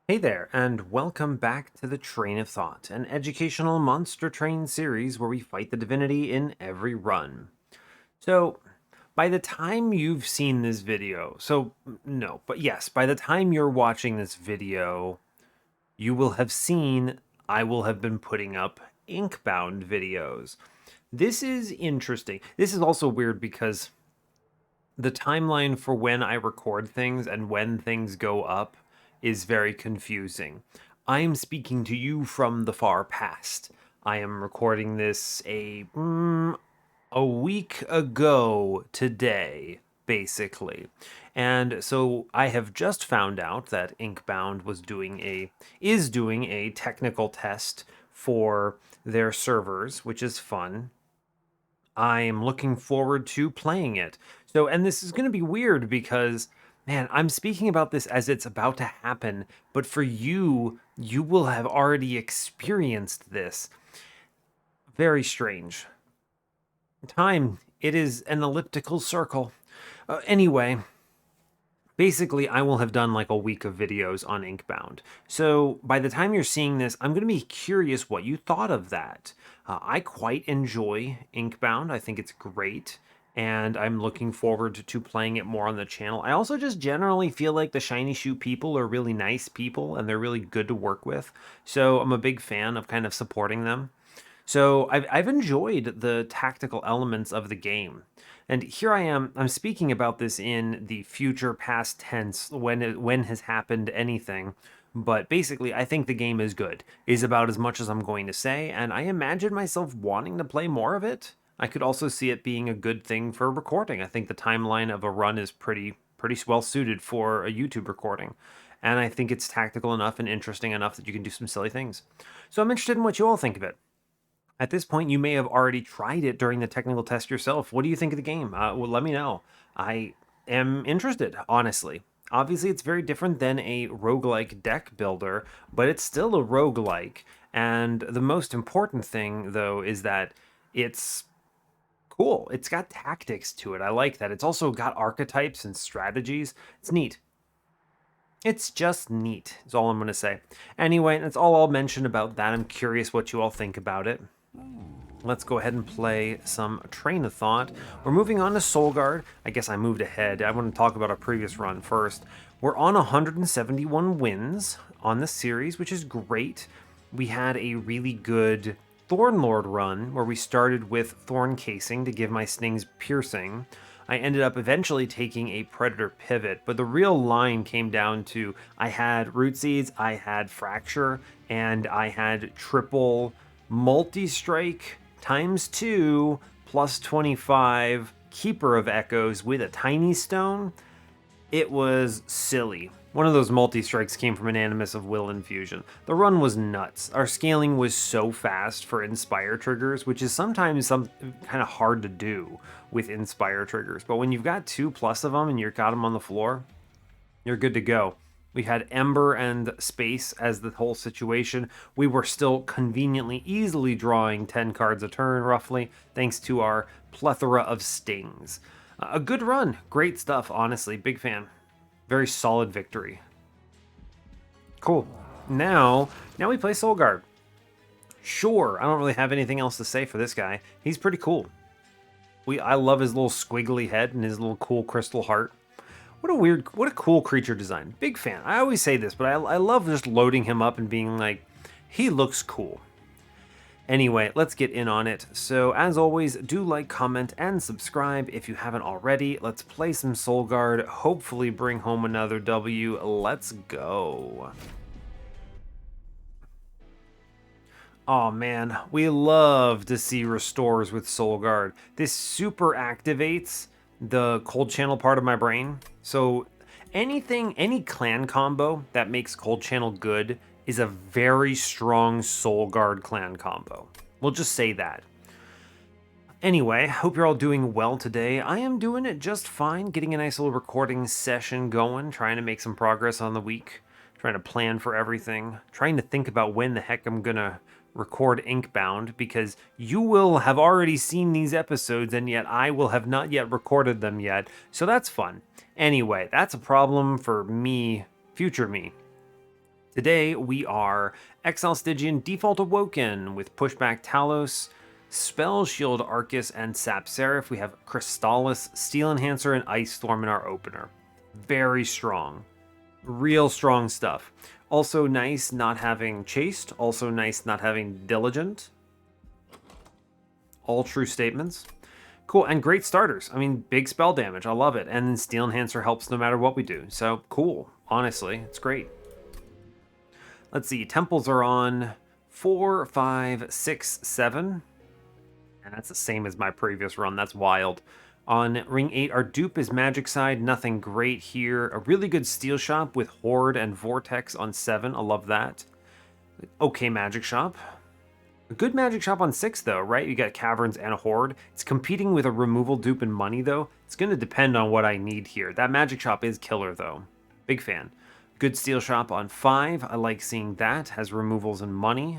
Hey there, and welcome back to the Train of Thought, an educational monster train series where we fight the divinity in every run. So, by the time you've seen this video, no, but yes, by the time you're watching this video, you will have seen I will have been putting up Inkbound videos. This is interesting. This is also weird because the timeline for when I record things and when things go up is very confusing. I am speaking to you from the far past. I am recording this a week ago today, basically. And so I have just found out that Inkbound is doing a technical test for their servers, which is fun. I am looking forward to playing it. So, and this is going to be weird because, man, I'm speaking about this as it's about to happen, but for you, you will have already experienced this. Very strange. Time, it is an elliptical circle. Anyway, basically, I will have done like a week of videos on Inkbound. So by the time you're seeing this, I'm going to be curious what you thought of that. I quite enjoy Inkbound. I think it's great. And I'm looking forward to playing it more on the channel. I also just generally feel like the Shiny Shoe people are really nice people and they're really good to work with. So I'm a big fan of kind of supporting them. So I've enjoyed the tactical elements of the game. And here I am, I'm speaking about this in the future past tense when has happened anything. But basically, I think the game is good, is about as much as I'm going to say, and I imagine myself wanting to play more of it. I could also see it being a good thing for recording. I think the timeline of a run is pretty well suited for a YouTube recording. And I think it's tactical enough and interesting enough that you can do some silly things. So I'm interested in what you all think of it. At this point, you may have already tried it during the technical test yourself. What do you think of the game? Well, let me know. I am interested, honestly. Obviously, it's very different than a roguelike deck builder, but it's still a roguelike. And the most important thing, though, is that it's cool. It's got tactics to it. I like that. It's also got archetypes and strategies. It's neat. It's just neat, is all I'm going to say. Anyway, that's all I'll mention about that. I'm curious what you all think about it. Let's go ahead and play some Train of Thought. We're moving on to Soulguard. I guess I moved ahead. I want to talk about our previous run first. We're on 171 wins on the series, which is great. We had a really good Thornlord run where we started with Thorn Casing to give my Stings Piercing. I ended up eventually taking a Predator Pivot, but the real line came down to I had Root Seeds, I had Fracture, and I had triple multi-strike times 2 plus 25 Keeper of Echoes with a tiny stone. It was silly. One of those multi-strikes came from an Animus of Will infusion. The run was nuts. Our scaling was so fast for Inspire triggers, which is sometimes kind of hard to do with Inspire triggers. But when you've got 2+ of them and you've got them on the floor, you're good to go. We had Ember and Space as the whole situation. We were still conveniently, easily drawing 10 cards a turn, roughly, thanks to our plethora of stings. A good run. Great stuff, honestly. Big fan. Very solid victory. Cool. Now we play Soulguard. Sure, I don't really have anything else to say for this guy. He's pretty cool. I love his little squiggly head and his little cool crystal heart. What a cool creature design. Big fan. I always say this, but I love just loading him up and being like, he looks cool. Anyway, let's get in on it. So as always, do like, comment, and subscribe if you haven't already. Let's play some Soulguard, hopefully bring home another W. Let's go. Oh man, we love to see restores with Soulguard. This super activates the cold channel part of my brain. So any clan combo that makes cold channel good is a very strong Soulguard clan combo. We'll just say that. Anyway, hope you're all doing well today. I am doing it just fine, getting a nice little recording session going, trying to make some progress on the week, trying to plan for everything, trying to think about when the heck I'm gonna record Inkbound, because you will have already seen these episodes and yet I will have not yet recorded them yet, so that's fun. Anyway, that's a problem for me, future me. Today we are Exile Stygian, Default Awoken with Pushback Talos, Spell Shield Arcus, and Sap Seraph. We have Crystallis, Steel Enhancer, and Ice Storm in our opener. Very strong. Real strong stuff. Also nice not having Chaste. Also nice not having Diligent. All true statements. Cool, and great starters. I mean, big spell damage. I love it. And then Steel Enhancer helps no matter what we do. So, cool. Honestly, it's great. Let's see, temples are on 4, 5, 6, 7. And that's the same as my previous run. That's wild. On ring 8, our dupe is Magic Side. Nothing great here. A really good Steel Shop with Horde and Vortex on 7. I love that. Okay Magic Shop. A good Magic Shop on 6, though, right? You got Caverns and a Horde. It's competing with a removal dupe and money, though. It's going to depend on what I need here. That Magic Shop is killer, though. Big fan. Good Steel Shop on 5. I like seeing that. Has removals and money.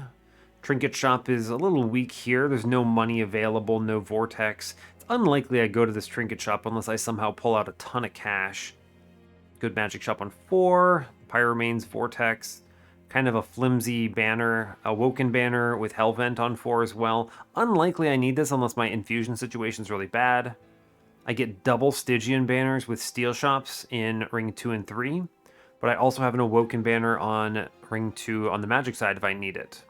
Trinket Shop is a little weak here. There's no money available, no Vortex. It's unlikely I go to this Trinket Shop unless I somehow pull out a ton of cash. Good Magic Shop on 4. Pyromaine's Vortex. Kind of a flimsy banner. Awoken banner with Hellvent on 4 as well. Unlikely I need this unless my infusion situation is really bad. I get double Stygian banners with Steel Shops in ring 2 and 3. But I also have an Awoken banner on ring 2 on the Magic side if I need it.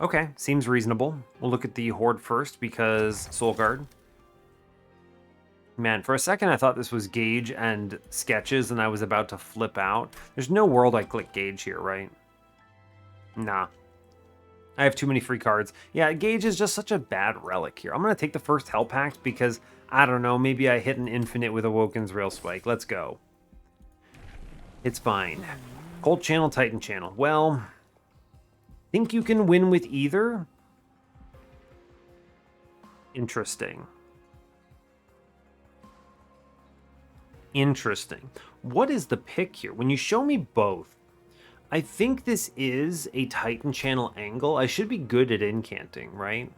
Okay, seems reasonable. We'll look at the Horde first because Soul Guard. Man, for a second I thought this was Gauge and Sketches and I was about to flip out. There's no world I click Gauge here, right? Nah. I have too many free cards. Yeah, Gauge is just such a bad relic here. I'm going to take the first Hell Pact because, I don't know, maybe I hit an infinite with Awoken's Rail Spike. Let's go. It's fine. Cold Channel, Titan Channel. Well, think you can win with either? Interesting. Interesting. What is the pick here? When you show me both, I think this is a Titan Channel angle. I should be good at incanting, right?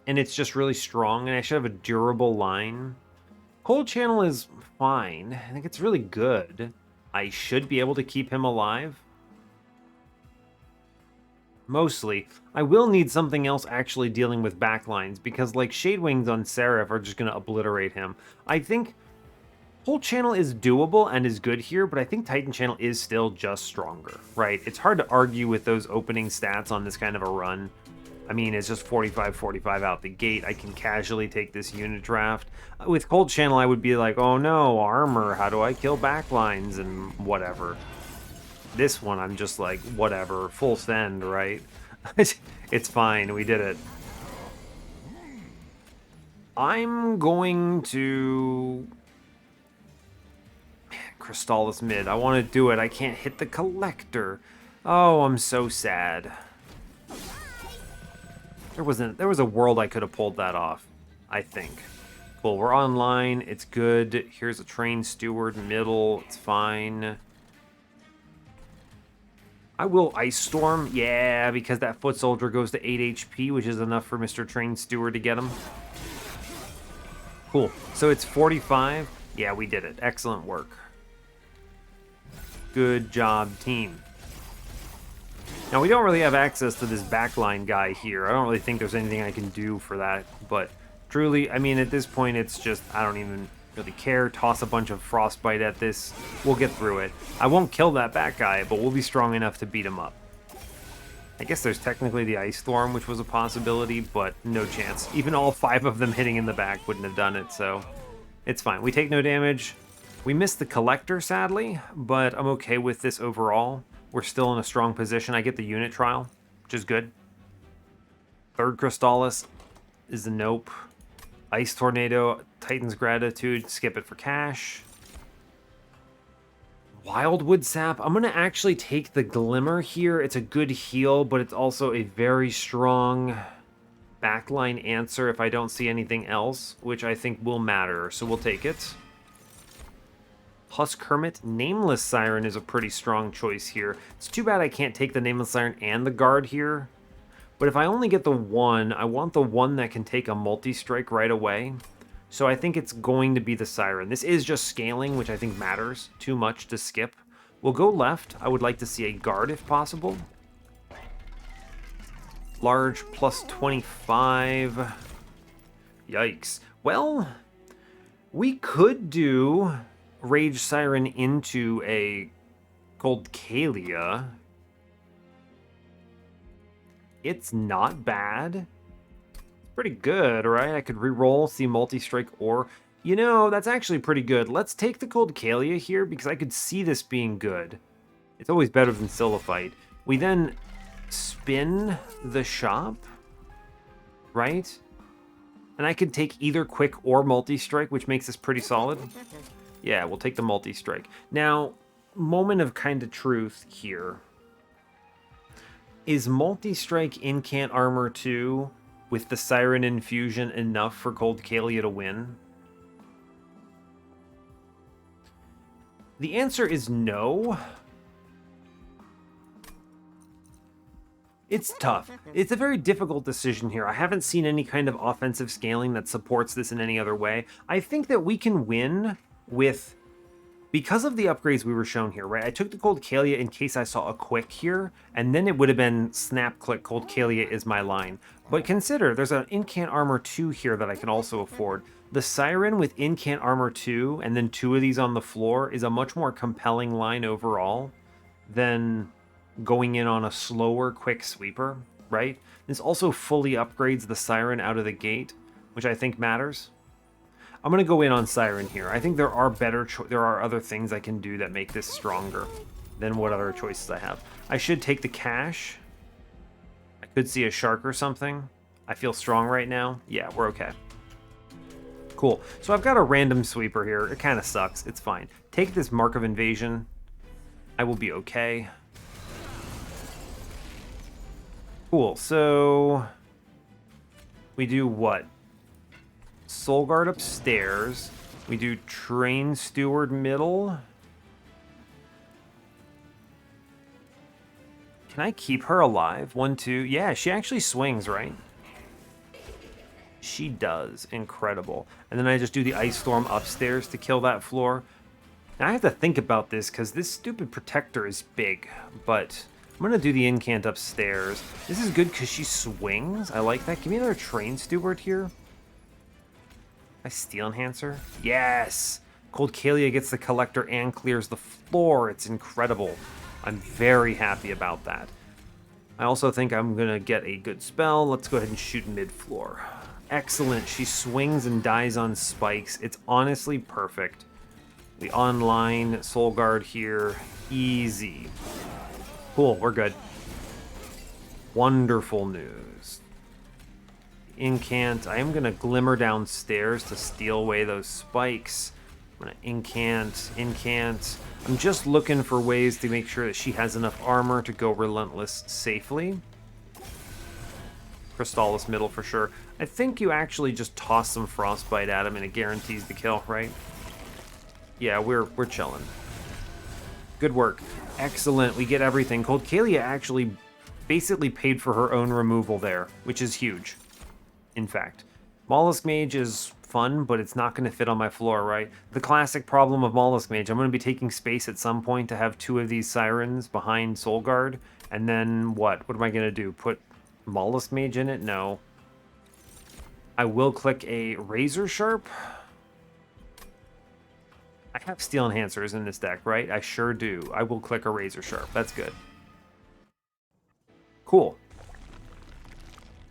And it's just really strong, and I should have a durable line. Cold Channel is fine. I think it's really good. I should be able to keep him alive. Mostly. I will need something else actually dealing with backlines, because like Shadewings on Seraph are just going to obliterate him. I think Cold Channel is doable and is good here, but I think Titan Channel is still just stronger, right? It's hard to argue with those opening stats on this kind of a run. I mean, it's just 45-45 out the gate. I can casually take this unit draft. With Cold Channel, I would be like, oh no, armor, how do I kill backlines and whatever. This one, I'm just like, whatever, full send, right? It's fine, we did it. I'm going to... Man, Crystallis mid, I want to do it. I can't hit the Collector. Oh, I'm so sad. There was a world I could have pulled that off, I think. Cool, we're online, it's good. Here's a Train Steward, middle, it's fine. I will Ice Storm, yeah, because that Foot Soldier goes to 8 HP, which is enough for Mr. Train Steward to get him. Cool, so it's 45. Yeah, we did it. Excellent work. Good job, team. Now, we don't really have access to this backline guy here. I don't really think there's anything I can do for that. But truly, I mean, at this point, it's just, I don't even really care. Toss a bunch of Frostbite at this. We'll get through it. I won't kill that back guy, but we'll be strong enough to beat him up. I guess there's technically the Ice Storm, which was a possibility, but no chance. Even all 5 of them hitting in the back wouldn't have done it, so it's fine. We take no damage. We missed the Collector, sadly, but I'm okay with this overall. We're still in a strong position. I get the unit trial, which is good. Third Crystallis is the nope. Ice Tornado, Titan's Gratitude, skip it for cash. Wildwood Sap, I'm going to actually take the Glimmer here. It's a good heal, but it's also a very strong backline answer if I don't see anything else, which I think will matter, so we'll take it. Husk Hermit, Nameless Siren is a pretty strong choice here. It's too bad I can't take the Nameless Siren and the Guard here. But if I only get the one, I want the one that can take a multi-strike right away. So I think it's going to be the Siren. This is just scaling, which I think matters too much to skip. We'll go left. I would like to see a guard if possible. Large plus 25. Yikes. Well, we could do Rage Siren into a Gold Kalia. It's not bad. It's pretty good, right? I could reroll, see multi-strike, or... You know, that's actually pretty good. Let's take the Gold Kalia here, because I could see this being good. It's always better than Silliphite. We then spin the shop, right? And I could take either quick or multi-strike, which makes this pretty solid. Yeah, we'll take the multi-strike. Now, moment of kind of truth here. Is multi-strike Incant Armor 2 with the Siren Infusion enough for Gold Kalia to win? The answer is no. It's tough. It's a very difficult decision here. I haven't seen any kind of offensive scaling that supports this in any other way. I think that we can win with... Because of the upgrades we were shown here, right? I took the Gold Kalia in case I saw a quick here, and then it would have been snap click Gold Kalia is my line. But consider, there's an Incant Armor 2 here that I can also afford. The Siren with Incant Armor 2, and then 2 of these on the floor, is a much more compelling line overall than going in on a slower, quick sweeper, right? This also fully upgrades the Siren out of the gate, which I think matters. I'm going to go in on Siren here. I think there are other things I can do that make this stronger than what other choices I have. I should take the cash. I could see a shark or something. I feel strong right now. Yeah, we're okay. Cool. So I've got a random sweeper here. It kind of sucks. It's fine. Take this Mark of Invasion. I will be okay. Cool. So we do what? Soul Guard upstairs. We do Train Steward middle. Can I keep her alive? 1, 2. Yeah, she actually swings, right? She does. Incredible. And then I just do the Ice Storm upstairs to kill that floor. Now I have to think about this because this stupid protector is big, but I'm going to do the Incant upstairs. This is good because she swings. I like that. Give me another Train Steward here. I Steel Enhancer? Yes! Gold Kalia gets the Collector and clears the floor. It's incredible. I'm very happy about that. I also think I'm going to get a good spell. Let's go ahead and shoot mid-floor. Excellent. She swings and dies on spikes. It's honestly perfect. The online Soul Guard here. Easy. Cool, we're good. Wonderful news. Incant. I am going to Glimmer downstairs to steal away those spikes. I'm going to Incant. I'm just looking for ways to make sure that she has enough armor to go Relentless safely. Crystallis middle for sure. I think you actually just toss some Frostbite at him and it guarantees the kill, right? Yeah, we're chilling. Good work. Excellent. We get everything. Gold Kalia actually basically paid for her own removal there, which is huge. In fact, Mollusk Mage is fun, but it's not going to fit on my floor, right? The classic problem of Mollusk Mage. I'm going to be taking space at some point to have 2 of these Sirens behind Soul Guard, and then what? What am I going to do? Put Mollusk Mage in it? No. I will click a Razor Sharp. I have Steel Enhancers in this deck, right? I sure do. I will click a Razor Sharp. That's good. Cool.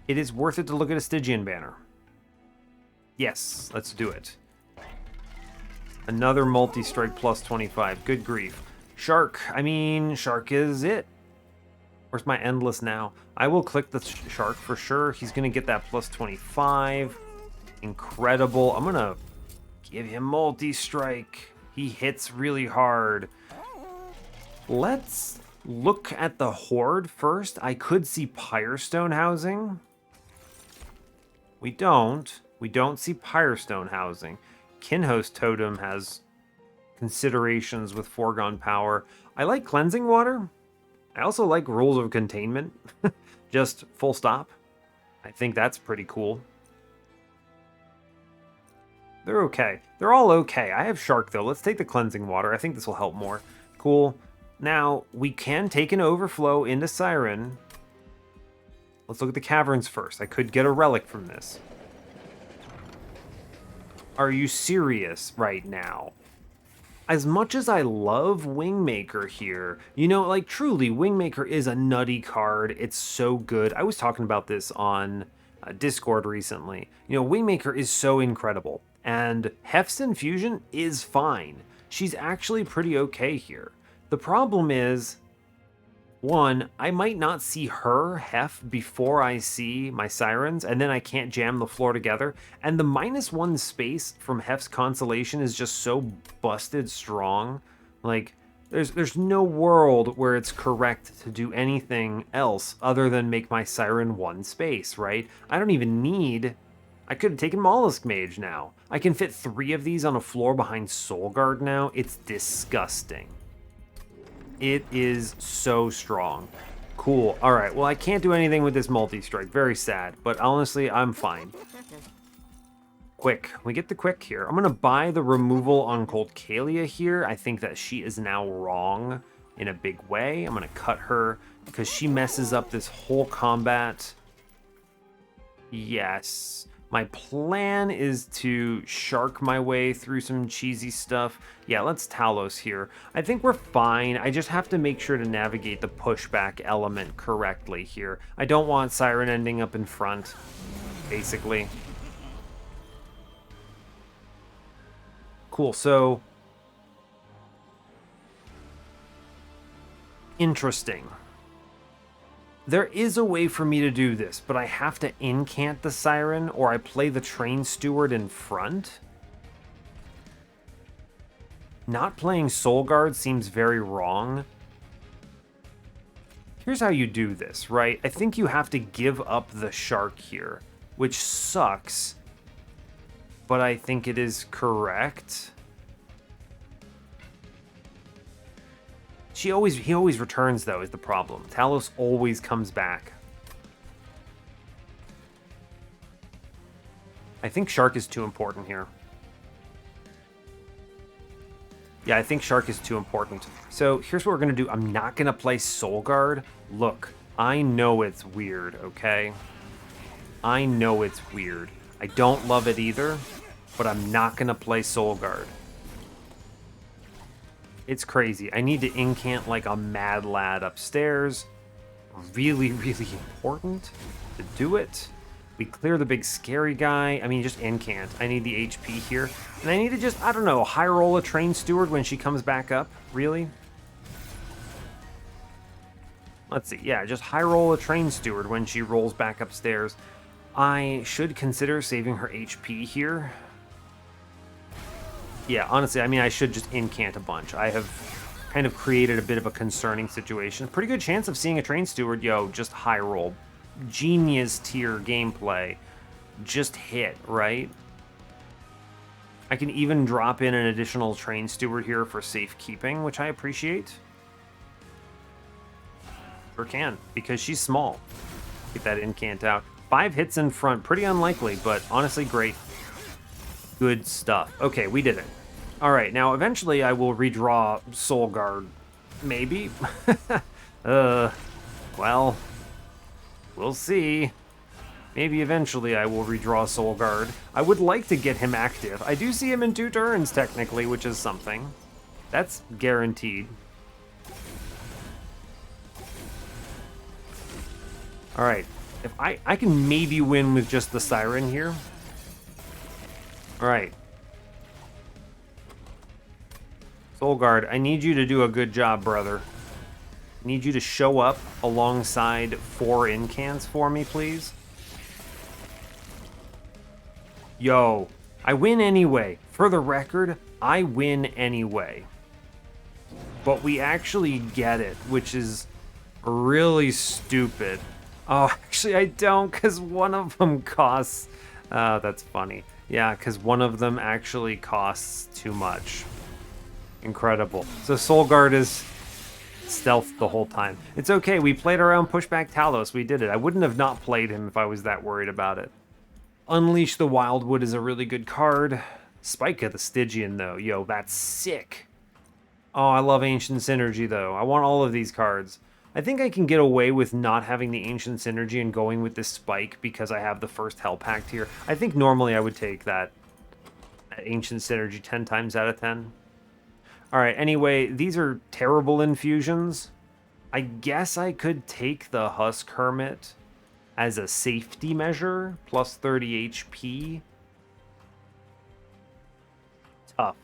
It is worth it to look at a Stygian banner. Yes, let's do it. Another multi-strike plus 25. Good grief. Shark. I mean, Shark is it. Where's my Endless now? I will click the Shark for sure. He's going to get that plus 25. Incredible. I'm going to give him multi-strike. He hits really hard. Let's look at the Horde first. I could see Pyrestone housing. We don't. We don't see Pyrestone housing. Kinhost Totem has considerations with foregone power. I like Cleansing Water. I also like Rules of Containment. Just full stop. I think that's pretty cool. They're okay. They're all okay. I have Shark, though. Let's take the Cleansing Water. I think this will help more. Cool. Now, we can take an overflow into Siren. Let's look at the caverns first. I could get a relic from this. Are you serious right now? As much as I love Wingmaker here, you know, like truly, Wingmaker is a nutty card. It's so good. I was talking about this on Discord recently. You know, Wingmaker is so incredible. And Hef's Infusion is fine. She's actually pretty okay here. The problem is, one, I might not see her Hef before I see my Sirens, and then I can't jam the floor together. And the -1 space from Hef's Consolation is just so busted strong. Like, there's no world where it's correct to do anything else other than make my Siren 1 space, right? I don't even need... I could have taken Mollusk Mage now. I can fit 3 of these on a floor behind Soulguard now. It's disgusting. It is so strong. Cool. All right. Well, I can't do anything with this multi-strike. Very sad. But honestly, I'm fine. Quick. We get the quick here. I'm going to buy the removal on Cold Kalia here. I think that she is now wrong in a big way. I'm going to cut her because she messes up this whole combat. Yes. My plan is to shark my way through some cheesy stuff. Yeah, let's Talos here. I think we're fine. I just have to make sure to navigate the pushback element correctly here. I don't want Siren ending up in front, basically. Cool, so... interesting. There is a way for me to do this, but I have to incant the Siren, or I play the Train Steward in front. Not playing Soul Guard seems very wrong. Here's how you do this, right? I think you have to give up the Shark here, which sucks, but I think it is correct. He always returns, though, is the problem. Talos always comes back. I think Shark is too important here. Yeah, I think Shark is too important. So here's what we're going to do. I'm not going to play Soul Guard. Look, I know it's weird, okay? I know it's weird. I don't love it either, but I'm not going to play Soul Guard. It's crazy. I need to incant like a mad lad upstairs. Really, really important to do it. We clear the big scary guy. I mean, just incant. I need the HP here. And I need to just, I don't know, high roll a Train Steward when she comes back up. Really? Let's see. Yeah, just high roll a Train Steward when she rolls back upstairs. I should consider saving her HP here. Yeah, honestly, I mean, I should just incant a bunch. I have kind of created a bit of a concerning situation. Pretty good chance of seeing a Train Steward, yo, just high roll. Genius tier gameplay. Just hit, right? I can even drop in an additional Train Steward here for safekeeping, which I appreciate. Sure can, because she's small. Get that incant out. 5 hits in front, pretty unlikely, but honestly great. Good stuff. Okay, we did it. All right, now eventually I will redraw Soul Guard. Maybe? Well, we'll see. Maybe eventually I will redraw Soul Guard. I would like to get him active. I do see him in 2 turns, technically, which is something. That's guaranteed. All right, if I can maybe win with just the Siren here. All right. Soul Guard, I need you to do a good job, brother. I need you to show up alongside 4 incants for me, please. Yo, I win anyway. For the record, I win anyway. But we actually get it, which is really stupid. Oh, actually I don't, because one of them costs... that's funny. Yeah, because one of them actually costs too much. Incredible. So Soul Guard is stealth the whole time. It's okay, we played around Pushback Talos. We did it. I wouldn't have not played him if I was that worried about it. Unleash the Wildwood is a really good card. Spike of the Stygian, though. Yo, that's sick. Oh, I love Ancient Synergy, though. I want all of these cards. I think I can get away with not having the Ancient Synergy and going with this Spike because I have the first Hell Pact here. I think normally I would take that Ancient Synergy 10 times out of 10. Alright, anyway, these are terrible infusions. I guess I could take the Husk Hermit as a safety measure, plus 30 HP. Tough.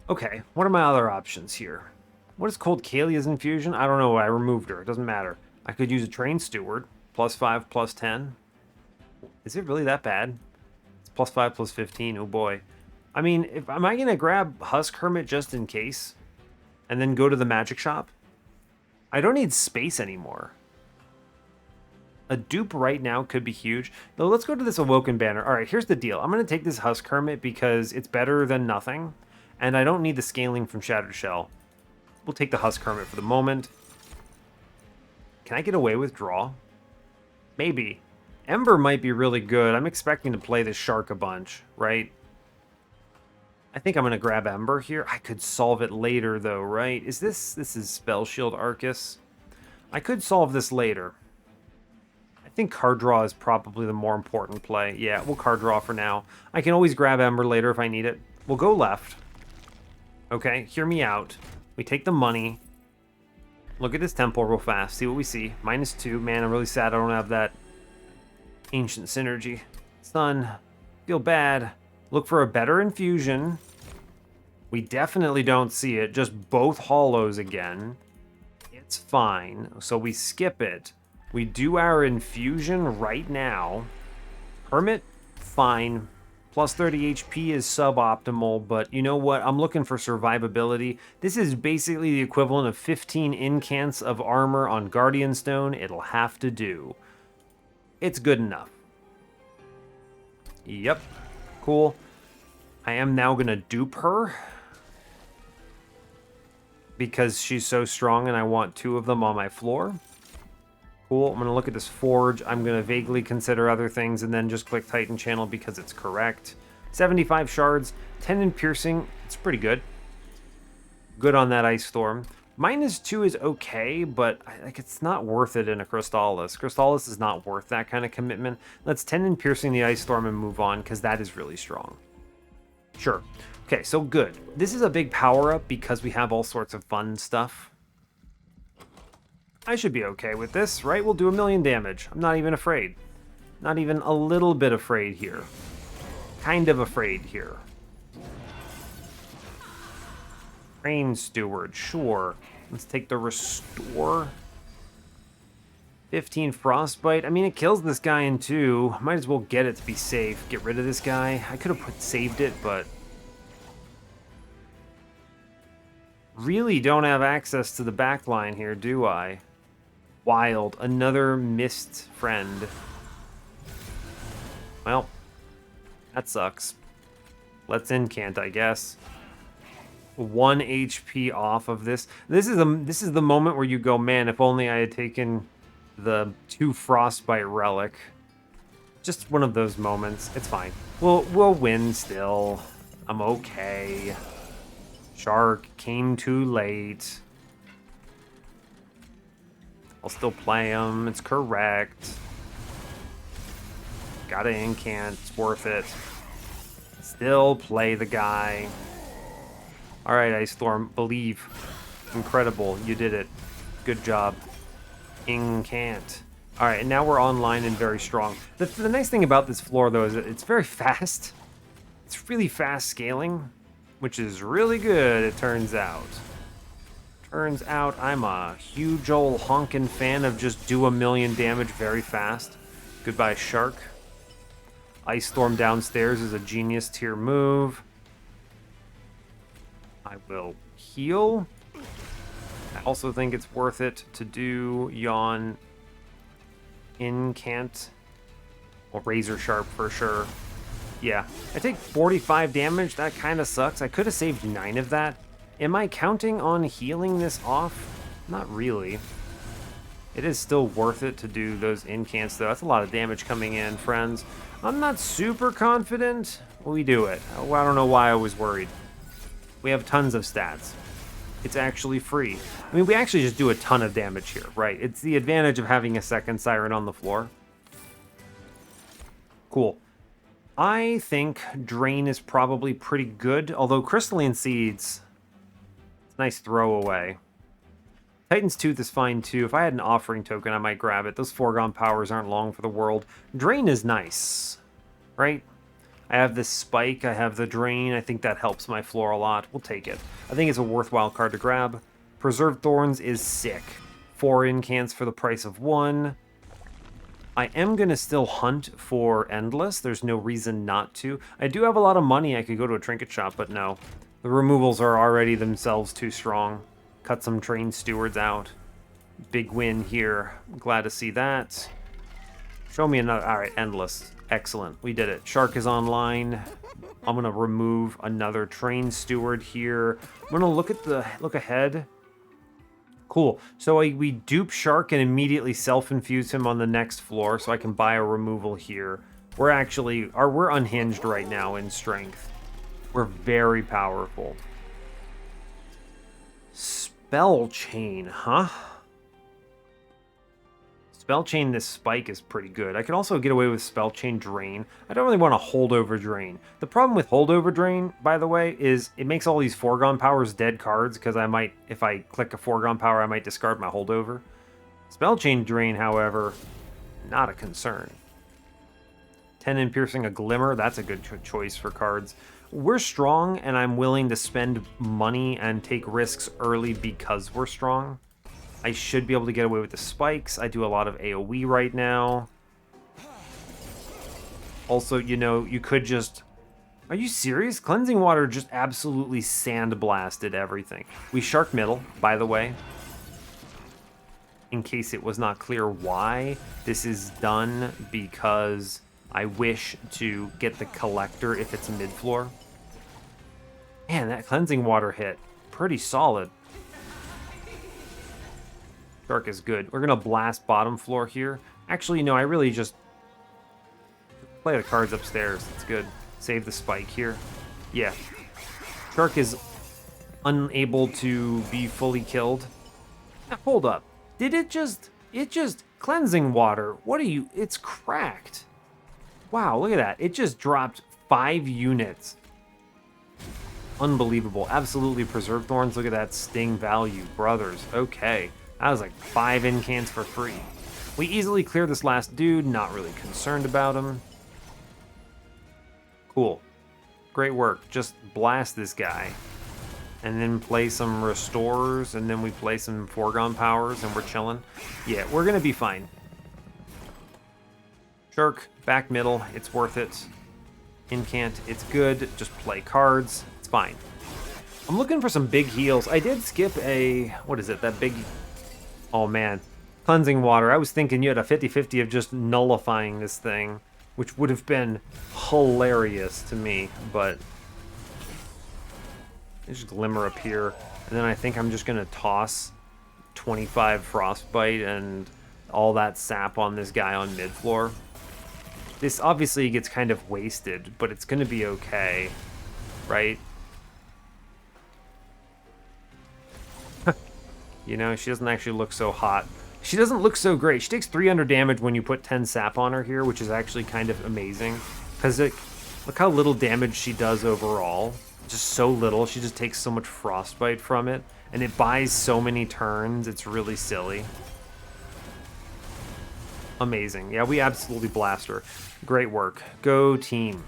Okay, what are my other options here? What is Cold Kalia's infusion? I don't know, I removed her, it doesn't matter. I could use a Train Steward, plus 5, plus 10. Is it really that bad? It's plus 5, plus 15, oh boy. I mean, am I going to grab Husk Hermit just in case? And then go to the magic shop? I don't need space anymore. A dupe right now could be huge. Though, let's go to this Awoken banner. All right, here's the deal. I'm going to take this Husk Hermit because it's better than nothing. And I don't need the scaling from Shattered Shell. We'll take the Husk Hermit for the moment. Can I get away with draw? Maybe. Ember might be really good. I'm expecting to play this Shark a bunch, right? I think I'm going to grab Ember here. I could solve it later, though, right? Is this... This is Spell Shield Arcus. I could solve this later. I think card draw is probably the more important play. Yeah, we'll card draw for now. I can always grab Ember later if I need it. We'll go left. Okay, hear me out. We take the money. Look at this temple real fast. See what we see. -2. Man, I'm really sad I don't have that Ancient Synergy. Son, feel bad. Look for a better infusion. We definitely don't see it. Just both hollows again. It's fine. So we skip it. We do our infusion right now. Hermit, fine. Plus 30 HP is suboptimal, but you know what? I'm looking for survivability. This is basically the equivalent of 15 incants of armor on Guardian Stone. It'll have to do. It's good enough. Yep. Cool. I am now going to dupe her. Because she's so strong and I want 2 of them on my floor. Cool, I'm going to look at this forge. I'm going to vaguely consider other things and then just click Titan Channel because it's correct. 75 shards, 10 in piercing. It's pretty good. Good on that Ice Storm. -2 is okay, but like it's not worth it in a Crystallis. Crystallis is not worth that kind of commitment. Let's 10 in piercing the Ice Storm and move on because that is really strong. Sure. Okay, so good. This is a big power-up because we have all sorts of fun stuff. I should be okay with this, right? We'll do 1,000,000 damage. I'm not even afraid. Not even a little bit afraid here. Kind of afraid here. Train Steward, sure. Let's take the Restore. 15 Frostbite. I mean, it kills this guy in 2. Might as well get it to be safe. Get rid of this guy. I could have saved it, but... really don't have access to the back line here, do I? Wild. Another missed friend. Well, that sucks. Let's Incant, I guess. 1 HP off of this. This is the moment where you go, man, if only I had taken the 2 Frostbite Relic. Just one of those moments. It's fine. We'll win still. I'm okay. Shark came too late. I'll still play him. It's correct. Gotta Incant. It's worth it. Still play the guy. Alright, Ice Storm. Believe. Incredible. You did it. Good job. Incant. Alright, and now we're online and very strong. The nice thing about this floor, though, is that it's very fast. It's really fast scaling, which is really good, it turns out. Turns out I'm a huge old honkin' fan of just do 1,000,000 damage very fast. Goodbye, Shark. Ice Storm downstairs is a genius tier move. I will heal. I also think it's worth it to do Yawn Incant. Or Razor Sharp for sure. Yeah, I take 45 damage. That kind of sucks. I could have saved 9 of that. Am I counting on healing this off? Not really. It is still worth it to do those incants, though. That's a lot of damage coming in, friends. I'm not super confident. We do it. Oh, I don't know why I was worried. We have tons of stats. It's actually free. I mean, we actually just do a ton of damage here, right? It's the advantage of having a second Siren on the floor. Cool. I think Drain is probably pretty good, although Crystalline Seeds, it's a nice throwaway. Titan's Tooth is fine too. If I had an offering token, I might grab it. Those foregone powers aren't long for the world. Drain is nice, right? I have this spike, I have the Drain. I think that helps my floor a lot. We'll take it. I think it's a worthwhile card to grab. Preserved Thorns is sick. 4 incants for the price of 1. I am going to still hunt for Endless. There's no reason not to. I do have a lot of money. I could go to a trinket shop, but no. The removals are already themselves too strong. Cut some Trained Stewards out. Big win here. Glad to see that. Show me another. All right, Endless. Excellent. We did it. Shark is online. I'm going to remove another Trained Steward here. I'm going to look ahead. Cool. So we dupe Shark and immediately self-infuse him on the next floor so I can buy a removal here. We're unhinged right now in strength. We're very powerful. Spell Chain, huh? Spell Chain, this spike is pretty good. I could also get away with Spell Chain Drain. I don't really want to Holdover Drain. The problem with Holdover Drain, by the way, is it makes all these foregone powers dead cards, because I might, if I click a foregone power, I might discard my Holdover. Spell Chain Drain, however, not a concern. 10 in Piercing, a Glimmer, that's a good choice for cards. We're strong, and I'm willing to spend money and take risks early because we're strong. I should be able to get away with the spikes. I do a lot of AoE right now. Also, you know, you could just... Are you serious? Cleansing Water just absolutely sandblasted everything. We Shark Middle, by the way. In case it was not clear why. This is done because I wish to get the Collector if it's mid-floor. Man, that Cleansing Water hit. Pretty solid. Shark is good. We're going to blast bottom floor here. Actually, no, I really just play the cards upstairs. That's good. Save the spike here. Yeah. Shark is unable to be fully killed. Now, hold up. Did it just... Cleansing Water. What are you... It's cracked. Wow, look at that. It just dropped 5 units. Unbelievable. Absolutely Preserved Thorns. Look at that sting value. Brothers. Okay. That was like 5 incants for free. We easily clear this last dude. Not really concerned about him. Cool. Great work. Just blast this guy. And then play some Restorers. And then we play some Foregone Powers. And we're chilling. Yeah, we're going to be fine. Shark, back middle. It's worth it. Incant, it's good. Just play cards. It's fine. I'm looking for some big heals. I did skip a... What is it? That big... Oh, man. Cleansing Water. I was thinking you had a 50-50 of just nullifying this thing, which would have been hilarious to me, but... There's Glimmer up here, and then I think I'm just going to toss 25 Frostbite and all that sap on this guy on mid-floor. This obviously gets kind of wasted, but it's going to be okay, right? You know, she doesn't actually look so hot. She doesn't look so great. She takes 300 damage when you put 10 sap on her here, which is actually kind of amazing. Because look how little damage she does overall. Just so little. She just takes so much Frostbite from it. And it buys so many turns. It's really silly. Amazing. Yeah, we absolutely blast her. Great work. Go team.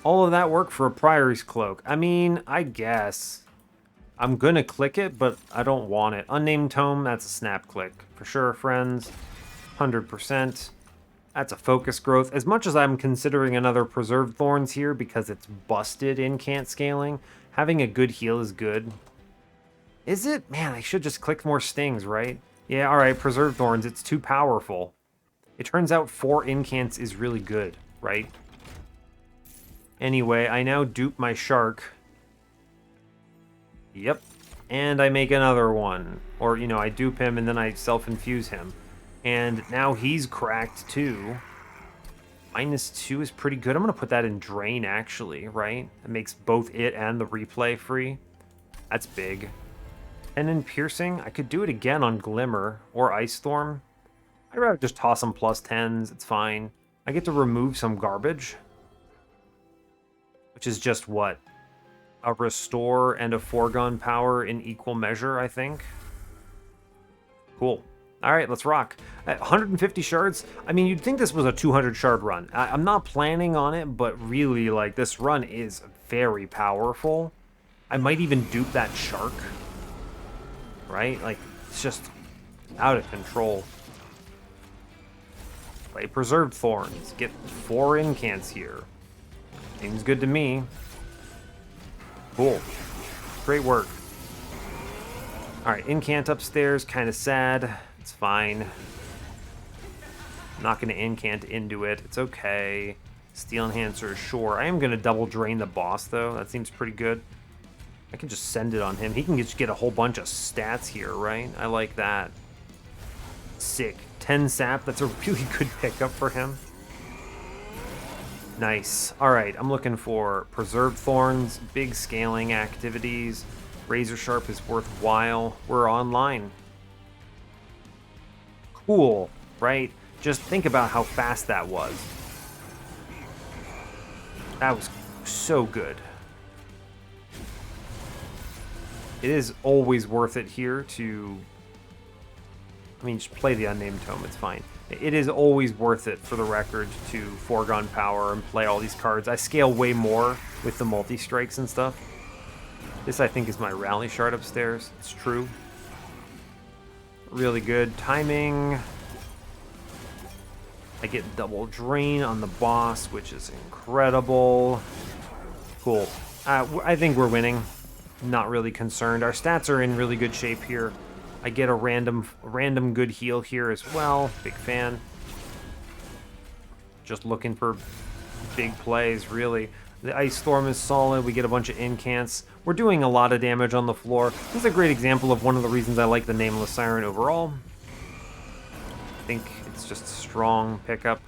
All of that work for a Priory's Cloak. I mean, I guess... I'm gonna click it, but I don't want it. Unnamed Tome, that's a snap click. For sure, friends. 100%. That's a focus growth. As much as I'm considering another Preserved Thorns here because it's busted Incant scaling, having a good heal is good. Is it? Man, I should just click more stings, right? Yeah, alright, Preserved Thorns, it's too powerful. It turns out 4 Incants is really good, right? Anyway, I now dupe my Shark. Yep. And I make another one. Or, you know, I dupe him and then I self-infuse him. And now he's cracked too. -2 is pretty good. I'm going to put that in Drain, actually, right? It makes both it and the replay free. That's big. And then Piercing, I could do it again on Glimmer or Ice Storm. I'd rather just toss some +10s. It's fine. I get to remove some garbage, which is just what? A Restore and a Foregone Power in equal measure, I think. Cool. All right, let's rock. 150 shards. I mean, you'd think this was a 200 shard run. I'm not planning on it, but really, like, this run is very powerful. I might even dupe that shark. Right? Like, it's just out of control. Play Preserved Thorns. Get 4 incants here. Seems good to me. Cool. Great work. Alright, incant upstairs. Kind of sad. It's fine. I'm not going to incant into it. It's okay. Steel Enhancer, sure. I am going to double drain the boss, though. That seems pretty good. I can just send it on him. He can just get a whole bunch of stats here, right? I like that. Sick. 10 sap. That's a really good pickup for him. Nice. All right, I'm looking for Preserved Thorns, big scaling activities. Razor Sharp is worthwhile. We're online. Cool, right? Just think about how fast that was. That was so good. It is always worth it here to... I mean, just play the Unnamed Tome, it's fine. It is always worth it, for the record, to Foregone Power and play all these cards. I scale way more with the multi-strikes and stuff. This, I think, is my Rally Shard upstairs. It's true. Really good timing. I get double drain on the boss, which is incredible. Cool. I think we're winning. Not really concerned. Our stats are in really good shape here. I get a random good heal here as well. Big fan. Just looking for big plays, really. The Ice Storm is solid. We get a bunch of incants. We're doing a lot of damage on the floor. This is a great example of one of the reasons I like the Nameless Siren overall. I think it's just a strong pickup.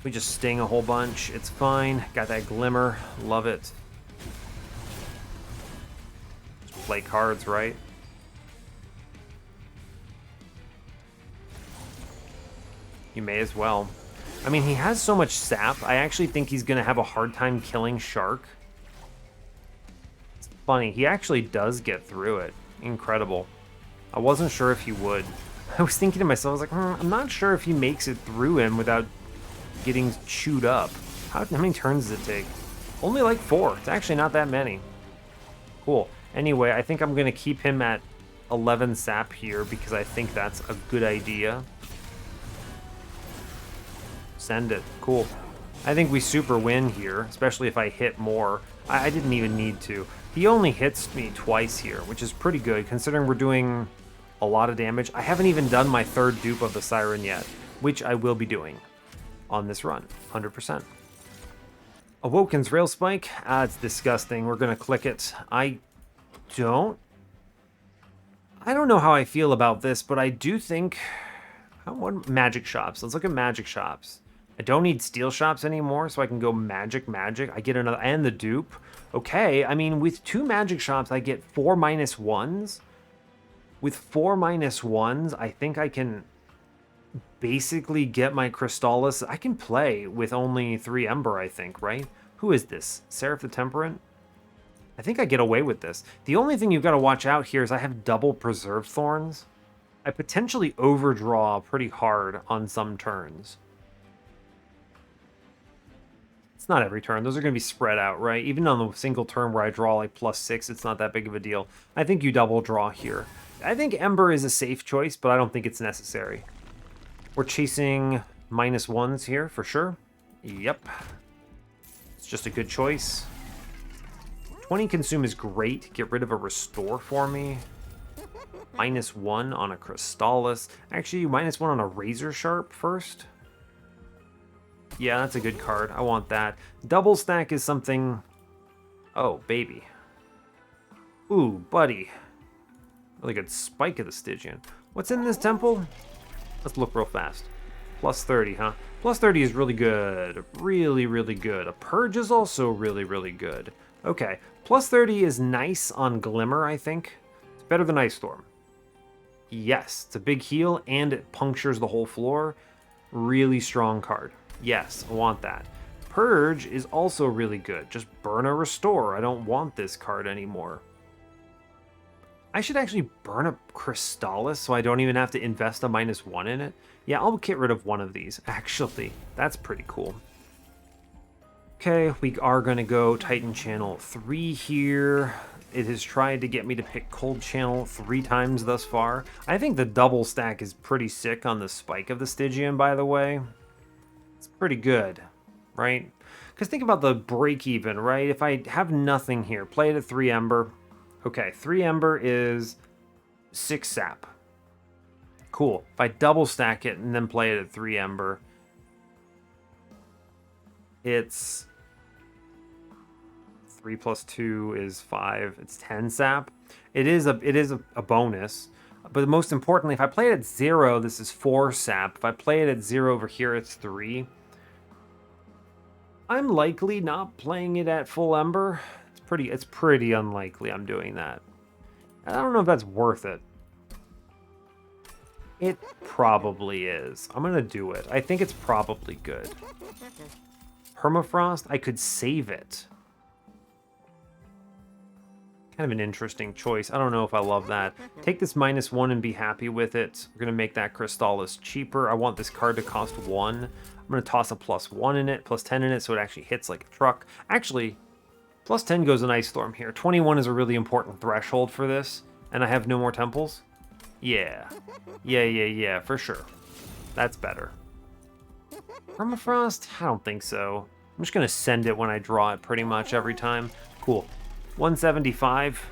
We just sting a whole bunch. It's fine. Got that Glimmer. Love it. Just play cards, right? You may as well. I mean, he has so much sap, I actually think he's going to have a hard time killing Shark. It's funny, he actually does get through it. Incredible. I wasn't sure if he would. I was thinking to myself, I was like, I'm not sure if he makes it through him without getting chewed up. How many turns does it take? Only like 4. It's actually not that many. Cool. Anyway, I think I'm going to keep him at 11 sap here because I think that's a good idea. Send it. Cool. I think we super win here, especially if I hit more. I didn't even need to. He only hits me twice here, which is pretty good considering we're doing a lot of damage. I haven't even done my third dupe of the Siren yet, which I will be doing on this run, 100%. Awoken's Rail Spike. It's disgusting. We're going to click it. I don't know how I feel about this, but I do think... What magic shops? Let's look at magic shops. I don't need steel shops anymore, so I can go magic. I get another, and the dupe. Okay, I mean, with 2 magic shops, I get 4 -1s. With 4 -1s, I think I can basically get my Crystallis. I can play with only 3 Ember, I think, right? Who is this? Seraph the Temperate? I think I get away with this. The only thing you've got to watch out here is I have double Preserved Thorns. I potentially overdraw pretty hard on some turns. It's not every turn. Those are going to be spread out, right? Even on the single turn where I draw like +6, it's not that big of a deal. I think you double draw here. I think Ember is a safe choice, but I don't think it's necessary. We're chasing -1s here for sure. Yep. It's just a good choice. 20 consume is great. Get rid of a restore for me. -1 on a Crystallis. Actually, -1 on a Razor Sharp first. Yeah, that's a good card. I want that. Double stack is something... Oh, baby. Ooh, buddy. Really good spike of the Stygian. What's in this temple? Let's look real fast. Plus 30, huh? Plus 30 is really good. Really, really good. A Purge is also really, really good. Okay. Plus 30 is nice on Glimmer, I think. It's better than Ice Storm. Yes, it's a big heal, and it punctures the whole floor. Really strong card. Yes, I want that. Purge is also really good. Just burn or restore. I don't want this card anymore. I should actually burn a Crystallis so I don't even have to invest a -1 in it. Yeah, I'll get rid of one of these, actually. That's pretty cool. Okay, we are going to go Titan Channel 3 here. It has tried to get me to pick Cold Channel 3 times thus far. I think the double stack is pretty sick on the spike of the Stygian, by the way. It's pretty good, right? Because think about the break even, right? If I have nothing here, play it at 3 Ember. Okay, 3 Ember is 6 Sap. Cool. If I double stack it and then play it at 3 Ember, it's 3 plus 2 is 5. It's 10 Sap. It is a bonus. But most importantly, if I play it at 0, this is 4 Sap. If I play it at 0 over here, it's 3. I'm likely not playing it at full Ember. It's pretty unlikely I'm doing that. I don't know if that's worth it. It probably is. I'm gonna do it. I think it's probably good. Permafrost, I could save it. Kind of an interesting choice. I don't know if I love that. Take this -1 and be happy with it. We're gonna make that Crystallis cheaper. I want this card to cost 1. I'm gonna toss a +1 in it, +10 in it, so it actually hits like a truck. Actually, +10 goes an Ice Storm here. 21 is a really important threshold for this, and I have no more temples. Yeah, for sure. That's better. Permafrost? I don't think so. I'm just gonna send it when I draw it pretty much every time. Cool. 175.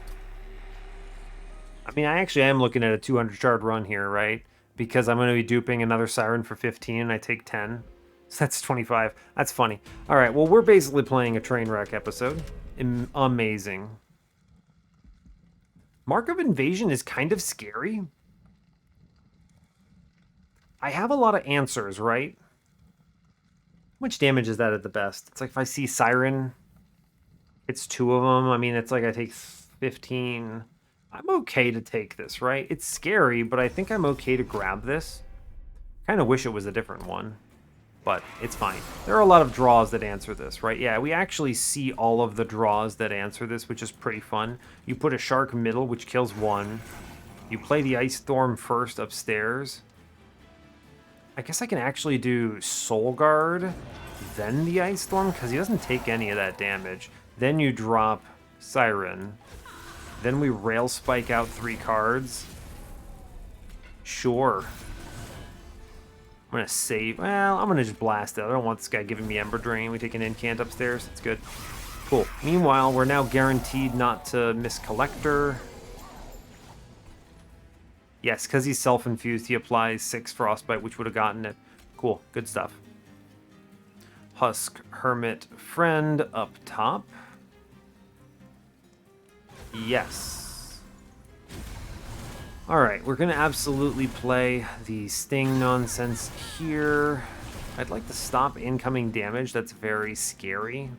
I mean, I actually am looking at a 200 shard run here, right? Because I'm going to be duping another Siren for 15 and I take 10. So that's 25. That's funny. All right, well, we're basically playing a train wreck episode. Amazing. Mark of Invasion is kind of scary. I have a lot of answers, right? How much damage is that at the best? It's like if I see Siren, it's 2 of them. I mean, it's like I take 15. I'm okay to take this, right? It's scary, but I think I'm okay to grab this. Kind of wish it was a different one, but it's fine. There are a lot of draws that answer this, right? Yeah, we actually see all of the draws that answer this, which is pretty fun. You put a Shark middle, which kills 1. You play the Ice Storm first upstairs. I guess I can actually do Soul Guard, then the Ice Storm, because he doesn't take any of that damage. Then you drop Siren. Then we Rail Spike out 3 cards. Sure. I'm going to save. Well, I'm going to just blast it. I don't want this guy giving me Ember Drain. We take an Incant upstairs. It's good. Cool. Meanwhile, we're now guaranteed not to miss Collector. Yes, because he's self-infused, he applies 6 Frostbite, which would have gotten it. Cool. Good stuff. Husk Hermit Friend up top. Yes. Alright, we're going to absolutely play the Sting nonsense here. I'd like to stop incoming damage. That's very scary.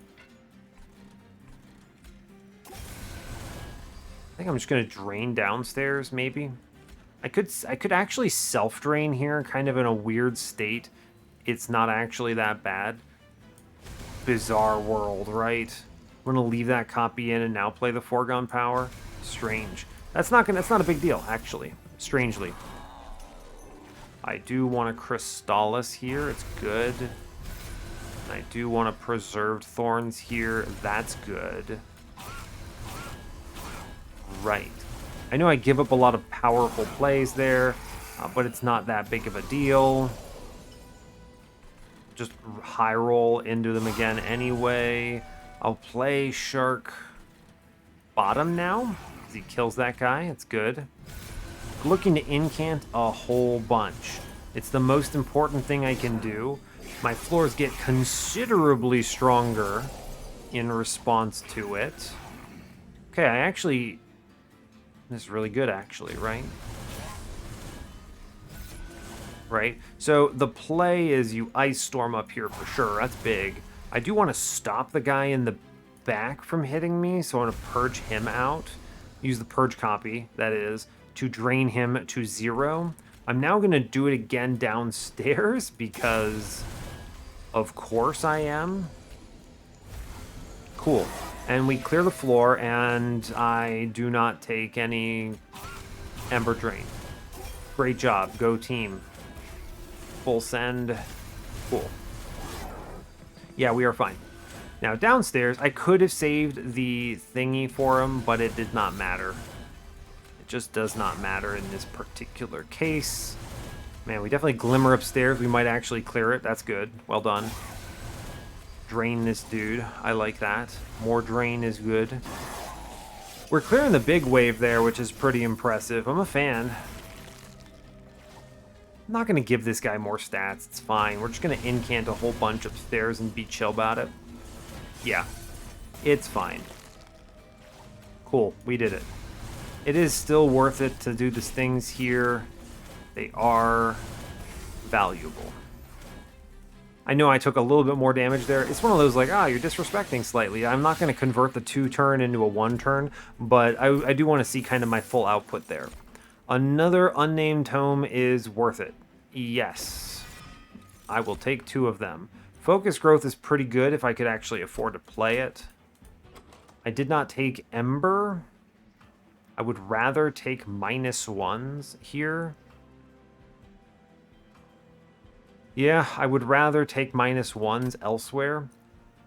I think I'm just going to drain downstairs, maybe. I could actually self-drain here, kind of in a weird state. It's not actually that bad. Bizarre world, right? We're gonna leave that copy in and now play the Foregone Power. Strange. That's not a big deal, actually. Strangely. I do want a Crystallis here. It's good. I do want a Preserved Thorns here. That's good. Right. I know I give up a lot of powerful plays there, but it's not that big of a deal. Just high roll into them again anyway. I'll play Shark bottom now, because he kills that guy. It's good. Looking to Incant a whole bunch. It's the most important thing I can do. My floors get considerably stronger in response to it. Okay, I actually... This is really good, actually, right? right? So the play is you Ice Storm up here for sure. That's big. I do want to stop the guy in the back from hitting me, so I want to purge him out. Use the purge copy, that is, to drain him to 0. I'm now going to do it again downstairs because of course I am. Cool. And we clear the floor, and I do not take any Ember Drain. Great job. Go team. Full send. Cool. Yeah, we are fine. Now, downstairs, I could have saved the thingy for him, but it did not matter. It just does not matter in this particular case. Man, we definitely glimmer upstairs. We might actually clear it. That's good. Well done. Drain this dude. I like that. More drain is good. We're clearing the big wave there, which is pretty impressive. I'm a fan. I'm not going to give this guy more stats. It's fine. We're just going to incant a whole bunch upstairs and be chill about it. Yeah, it's fine. Cool, we did it. It is still worth it to do these things here. They are valuable. I know I took a little bit more damage there. It's one of those like, you're disrespecting slightly. I'm not going to convert the 2-turn into a 1-turn, but I do want to see kind of my full output there. Another unnamed tome is worth it. Yes. I will take 2 of them. Focus growth is pretty good if I could actually afford to play it. I did not take Ember. I would rather take -1s here. Yeah, I would rather take -1s elsewhere.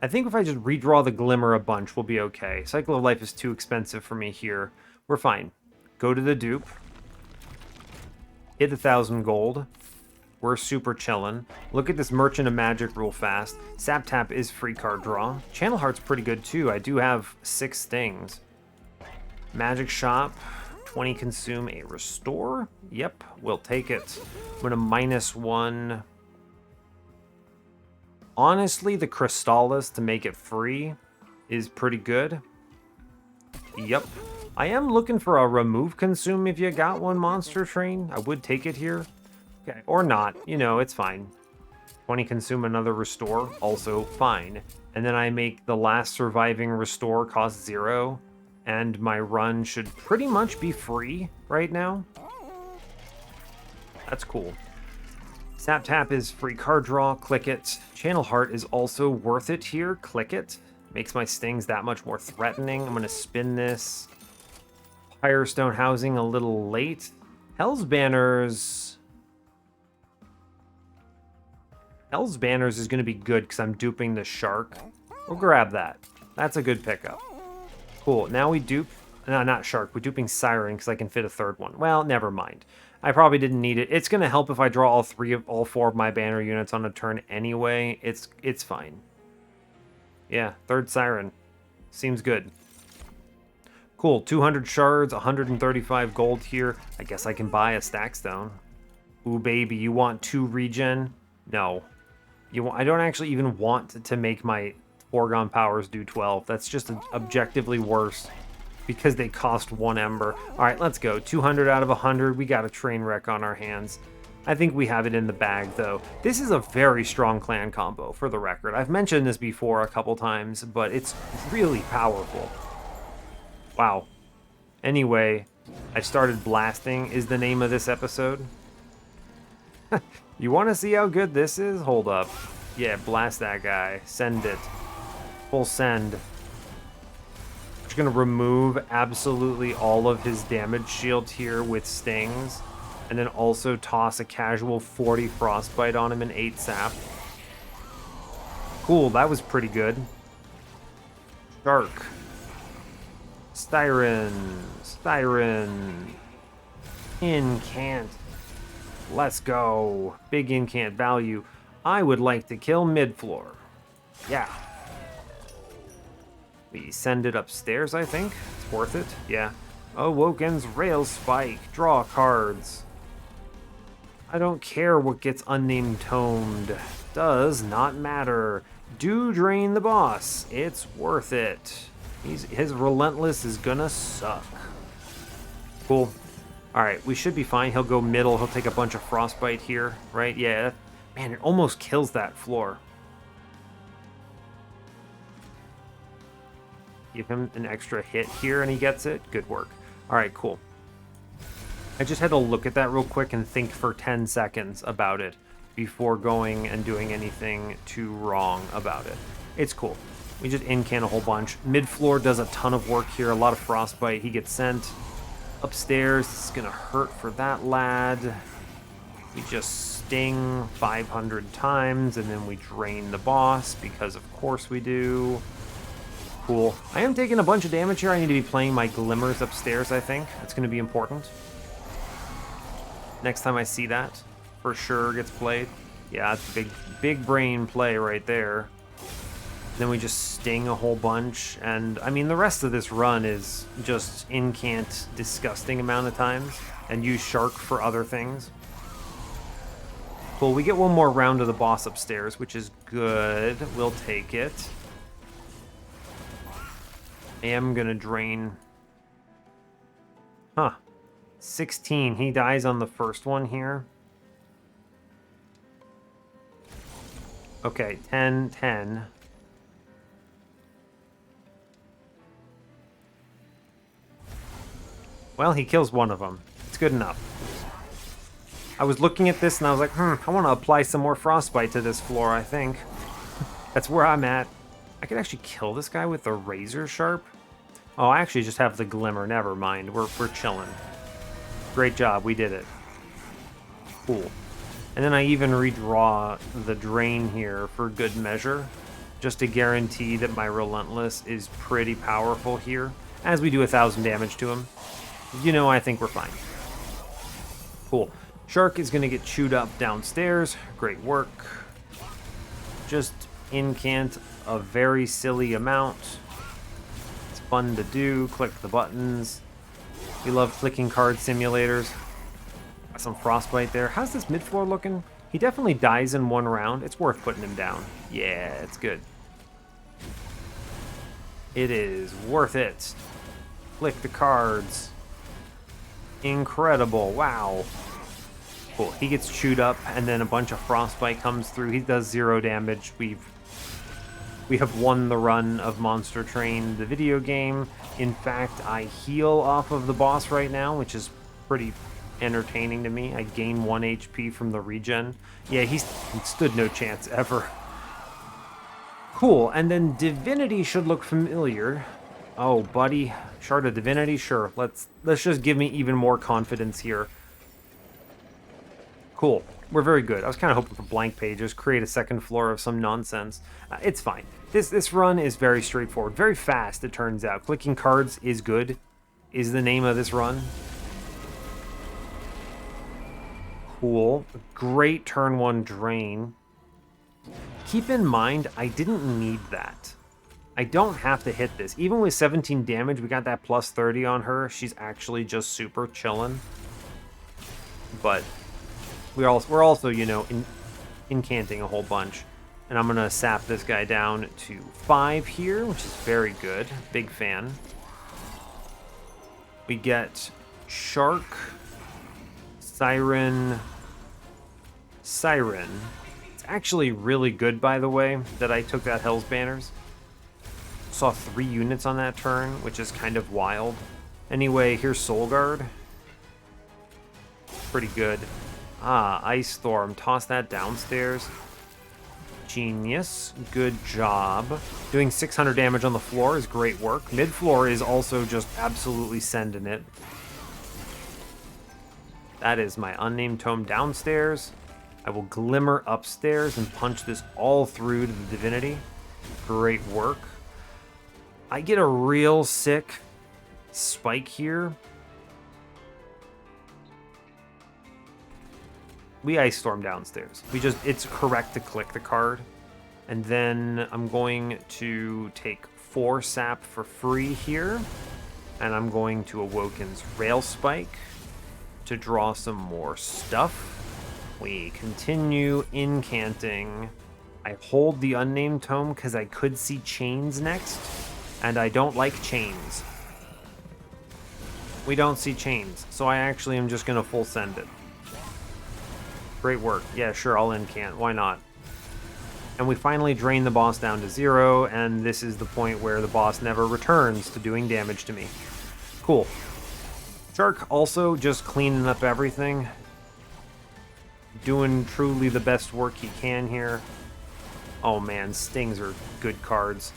I think if I just redraw the Glimmer a bunch, we'll be okay. Cycle of Life is too expensive for me here. We're fine. Go to the dupe. Hit 1,000 gold. We're super chillin'. Look at this Merchant of Magic real fast. Sap Tap is free card draw. Channel Heart's pretty good too. I do have 6 things. Magic Shop. 20 consume a restore. Yep, we'll take it. I'm gonna -1. Honestly, the Crystallis to make it free is pretty good. Yep. I am looking for a remove consume if you got one, Monster Train. I would take it here. Okay, or not. You know, it's fine. 20 consume another restore, also fine. And then I make the last surviving restore cost 0, and my run should pretty much be free right now. That's cool. Sap Tap is free card draw, click it. Channel Heart is also worth it here, click it. Makes my stings that much more threatening. I'm gonna spin this. Firestone Housing a little late. Hell's Banners is going to be good because I'm duping the shark. We'll grab that. That's a good pickup. Cool. Now we dupe... No, not shark. We're duping Siren because I can fit a 3rd one. Well, never mind. I probably didn't need it. It's going to help if I draw all 4 of my banner units on a turn anyway. It's fine. Yeah, 3rd Siren. Seems good. Cool. 200 shards, 135 gold here. I guess I can buy a stack stone. Ooh, baby. You want 2 regen? No. I don't actually even want to make my foregone powers do 12. That's just objectively worse because they cost 1 ember. All right, let's go. 200 out of 100. We got a train wreck on our hands. I think we have it in the bag, though. This is a very strong clan combo, for the record. I've mentioned this before a couple times, but it's really powerful. Wow. Anyway, I started blasting is the name of this episode. You want to see how good this is? Hold up. Yeah, blast that guy. Send it. Full send. Just going to remove absolutely all of his damage shield here with stings. And then also toss a casual 40 frostbite on him and 8 sap. Cool, that was pretty good. Shark. Stygian. Incant. Let's go. Big incant value. I would like to kill mid-floor. Yeah. We send it upstairs, I think. It's worth it. Yeah. Awoken's Rail Spike. Draw cards. I don't care what gets unnamed tomed. Does not matter. Do drain the boss. It's worth it. His Relentless is gonna suck. Cool. All right, we should be fine. He'll go middle. He'll take a bunch of frostbite here, right? Yeah, man, it almost kills that floor. Give him an extra hit here and he gets it. Good work. All right, cool. I just had to look at that real quick and think for 10 seconds about it before going and doing anything too wrong about it. It's cool. We just incant a whole bunch. Mid-floor does a ton of work here. A lot of frostbite. He gets sent. Upstairs, it's going to hurt for that lad. We just sting 500 times, and then we drain the boss, because of course we do. Cool. I am taking a bunch of damage here. I need to be playing my glimmers upstairs, I think. That's going to be important. Next time I see that, for sure gets played. Yeah, that's a big brain play right there. Then we just sting a whole bunch, and I mean the rest of this run is just incant disgusting amount of times, and use shark for other things. Cool, we get one more round of the boss upstairs, which is good. We'll take it. I am gonna drain. Huh. 16. He dies on the first one here. Okay, 10, 10. Well, he kills one of them. It's good enough. I was looking at this and I was like, I want to apply some more frostbite to this floor, I think. That's where I'm at. I could actually kill this guy with the razor sharp. Oh, I actually just have the glimmer. Never mind. We're chilling. Great job. We did it. Cool. And then I even redraw the drain here for good measure, just to guarantee that my Relentless is pretty powerful here, as we do 1,000 damage to him. You know, I think we're fine. Cool. Shark is going to get chewed up downstairs. Great work. Just incant a very silly amount. It's fun to do. Click the buttons. We love clicking card simulators. Got some frostbite there. How's this mid-floor looking? He definitely dies in one round. It's worth putting him down. Yeah, it's good. It is worth it. Click the cards. Incredible. Wow. Cool. He gets chewed up, and then a bunch of frostbite comes through. He does 0 damage. We have won the run of Monster Train, the video game. In fact, I heal off of the boss right now, which is pretty entertaining to me. I gain 1 HP from the regen. Yeah, he stood no chance ever. Cool. And then Divinity should look familiar. Oh, buddy. Shard of Divinity? Sure. Let's just give me even more confidence here. Cool. We're very good. I was kind of hoping for blank pages, create a second floor of some nonsense. It's fine. This run is very straightforward. Very fast, it turns out. Clicking cards is good, is the name of this run. Cool. Great turn 1 drain. Keep in mind, I didn't need that. I don't have to hit this. Even with 17 damage, we got that plus 30 on her. She's actually just super chillin'. But we're also, you know, incanting a whole bunch. And I'm going to sap this guy down to 5 here, which is very good. Big fan. We get Shark, Siren. It's actually really good, by the way, that I took that Hell's Banners. Saw 3 units on that turn, which is kind of wild. Anyway, here's Soul Guard. Pretty good. Ah, Ice Storm. Toss that downstairs. Genius. Good job. Doing 600 damage on the floor is great work. Mid-floor is also just absolutely sending it. That is my unnamed tome downstairs. I will glimmer upstairs and punch this all through to the Divinity. Great work. I get a real sick spike here. We Ice Storm downstairs. It's correct to click the card. And then I'm going to take 4 sap for free here. And I'm going to Awoken's Rail Spike to draw some more stuff. We continue incanting. I hold the unnamed tome because I could see chains next. And I don't like chains. We don't see chains, so I actually am just going to full send it. Great work. Yeah, sure, I'll incant. Why not? And we finally drain the boss down to 0, and this is the point where the boss never returns to doing damage to me. Cool. Shark also just cleaning up everything. Doing truly the best work he can here. Oh man, stings are good cards.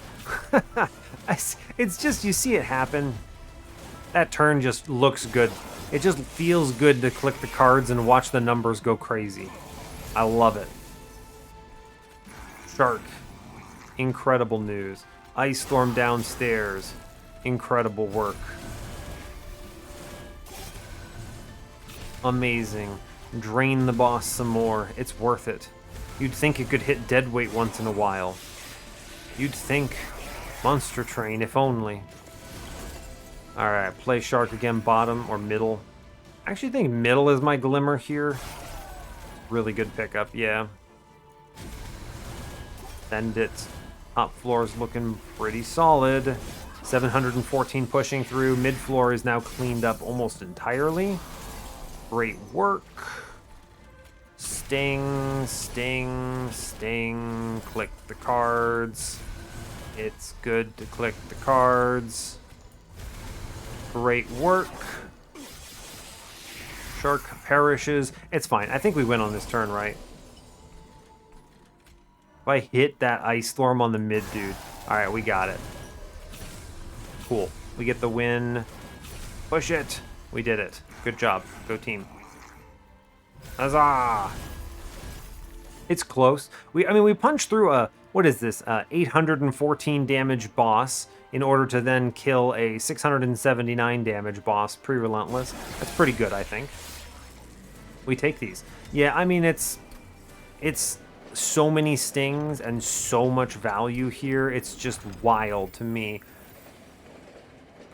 It's just, you see it happen. That turn just looks good. It just feels good to click the cards and watch the numbers go crazy. I love it. Shark. Incredible news. Ice Storm downstairs. Incredible work. Amazing. Drain the boss some more. It's worth it. You'd think it could hit deadweight once in a while. You'd think. Monster Train, if only. Alright, play Shark again, bottom or middle. I actually think middle is my glimmer here. Really good pickup, yeah. Send it. Top floor is looking pretty solid. 714 pushing through. Mid floor is now cleaned up almost entirely. Great work. Sting, sting, sting. Click the cards. It's good to click the cards. Great work. Shark perishes. It's fine. I think we win on this turn, right? If I hit that Ice Storm on the mid, dude. Alright, we got it. Cool. We get the win. Push it. We did it. Good job. Go team. Huzzah! It's close. I mean, we punched through a, what is this, 814 damage boss in order to then kill a 679 damage boss pre-relentless. That's pretty good, I think. We take these. Yeah, I mean, it's so many stings and so much value here. It's just wild to me.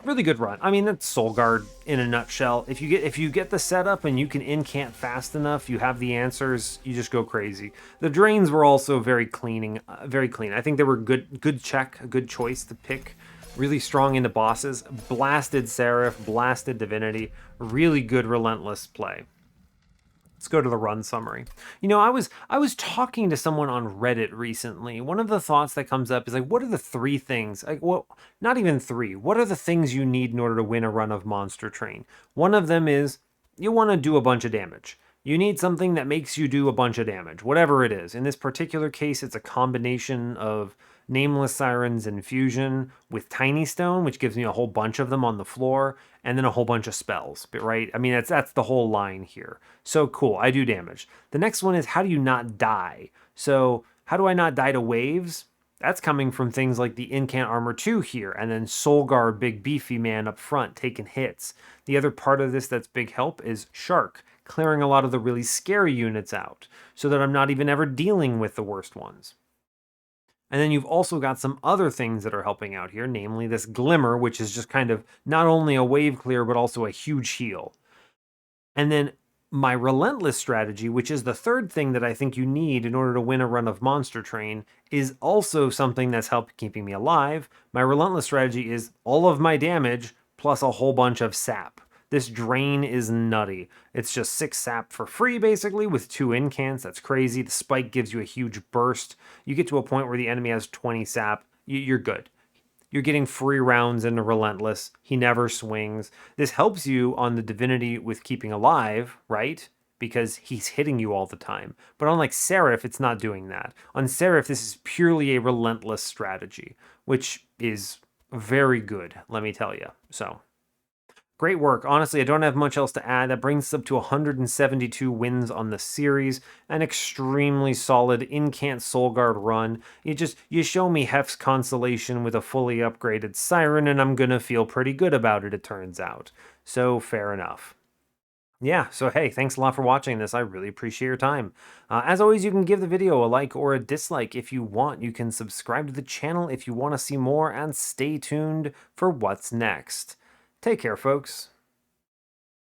Really good run. I mean, that's Soul Guard in a nutshell. If you get the setup and you can incant fast enough, you have the answers, you just go crazy. The drains were also very clean. I think they were good check, a good choice to pick. Really strong into bosses. Blasted Seraph, blasted Divinity. Really good relentless play. Let's go to the run summary. You know, I was talking to someone on Reddit recently. One of the thoughts that comes up is like, what are the 3 things? Like, well, not even 3. What are the things you need in order to win a run of Monster Train? One of them is you want to do a bunch of damage. You need something that makes you do a bunch of damage, whatever it is. In this particular case, it's a combination of Nameless Sirens and Fusion with Tiny Stone, which gives me a whole bunch of them on the floor, and then a whole bunch of spells, right? I mean, that's the whole line here. So cool, I do damage. The next one is, how do you not die? So how do I not die to waves? That's coming from things like the Incant Armor 2 here, and then Soul Guard, big beefy man up front, taking hits. The other part of this that's big help is Shark, clearing a lot of the really scary units out, so that I'm not even ever dealing with the worst ones. And then you've also got some other things that are helping out here, namely this Glimmer, which is just kind of not only a wave clear, but also a huge heal. And then my Relentless strategy, which is the third thing that I think you need in order to win a run of Monster Train, is also something that's helped keeping me alive. My Relentless strategy is all of my damage plus a whole bunch of sap. This drain is nutty. It's just 6 sap for free, basically, with 2 incants. That's crazy. The spike gives you a huge burst. You get to a point where the enemy has 20 sap. You're good. You're getting free rounds into Relentless. He never swings. This helps you on the Divinity with keeping alive, right? Because he's hitting you all the time. But unlike Seraph, it's not doing that. On Seraph, this is purely a Relentless strategy, which is very good, let me tell you. So, great work. Honestly, I don't have much else to add. That brings us up to 172 wins on the series. An extremely solid Incant Soul Guard run. You show me Hef's Consolation with a fully upgraded Siren, and I'm gonna feel pretty good about it, it turns out. So, fair enough. Yeah, so hey, thanks a lot for watching this. I really appreciate your time. As always, you can give the video a like or a dislike if you want. You can subscribe to the channel if you want to see more, and stay tuned for what's next. Take care, folks.